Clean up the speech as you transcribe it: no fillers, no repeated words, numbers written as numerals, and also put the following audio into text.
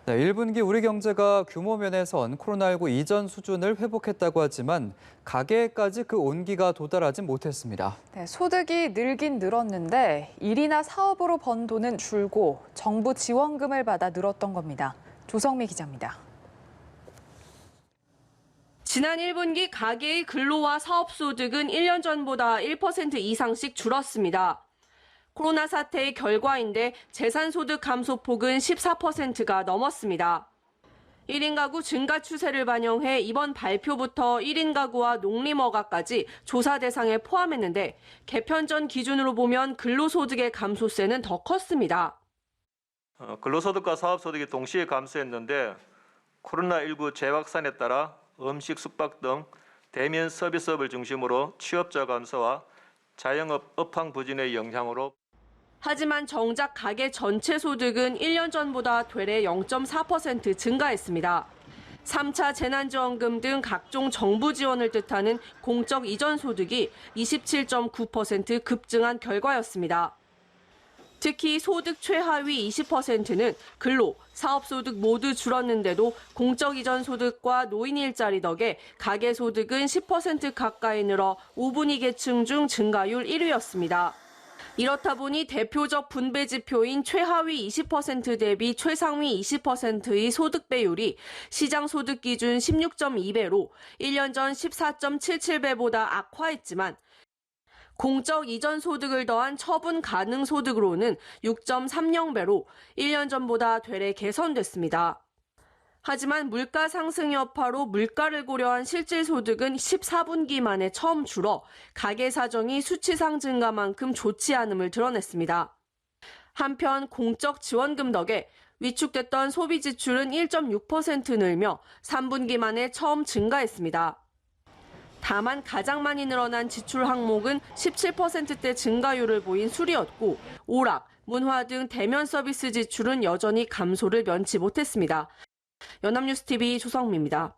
네, 1분기 우리 경제가 규모 면에선 코로나19 이전 수준을 회복했다고 하지만 가계에까지 그 온기가 도달하지 못했습니다. 네, 소득이 늘긴 늘었는데 일이나 사업으로 번 돈은 줄고 정부 지원금을 받아 늘었던 겁니다. 조성미 기자입니다. 지난 1분기 가계의 근로와 사업소득은 1년 전보다 1% 이상씩 줄었습니다. 코로나 사태의 결과인데 재산소득 감소폭은 14%가 넘었습니다. 1인 가구 증가 추세를 반영해 이번 발표부터 1인 가구와 농림어가까지 조사 대상에 포함했는데 개편 전 기준으로 보면 근로소득의 감소세는 더 컸습니다. 근로소득과 사업소득이 동시에 감소했는데 코로나19 재확산에 따라 음식, 숙박 등 대면 서비스업을 중심으로 취업자 감소와 자영업 업황 부진의 영향으로 하지만 정작 가계 전체 소득은 1년 전보다 되레 0.4% 증가했습니다. 3차 재난지원금 등 각종 정부 지원을 뜻하는 공적 이전 소득이 27.9% 급증한 결과였습니다. 특히 소득 최하위 20%는 근로, 사업소득 모두 줄었는데도 공적 이전 소득과 노인 일자리 덕에 가계 소득은 10% 가까이 늘어 5분위 계층 중 증가율 1위였습니다. 이렇다 보니 대표적 분배 지표인 최하위 20% 대비 최상위 20%의 소득 배율이 시장 소득 기준 16.2배로 1년 전 14.77배보다 악화했지만 공적 이전 소득을 더한 처분 가능 소득으로는 6.30배로 1년 전보다 되레 개선됐습니다. 하지만 물가 상승 여파로 물가를 고려한 실질 소득은 14분기 만에 처음 줄어 가계 사정이 수치상 증가만큼 좋지 않음을 드러냈습니다. 한편 공적 지원금 덕에 위축됐던 소비 지출은 1.6% 늘며 3분기 만에 처음 증가했습니다. 다만 가장 많이 늘어난 지출 항목은 17%대 증가율을 보인 술이었고 오락, 문화 등 대면 서비스 지출은 여전히 감소를 면치 못했습니다. 연합뉴스TV 조성미입니다.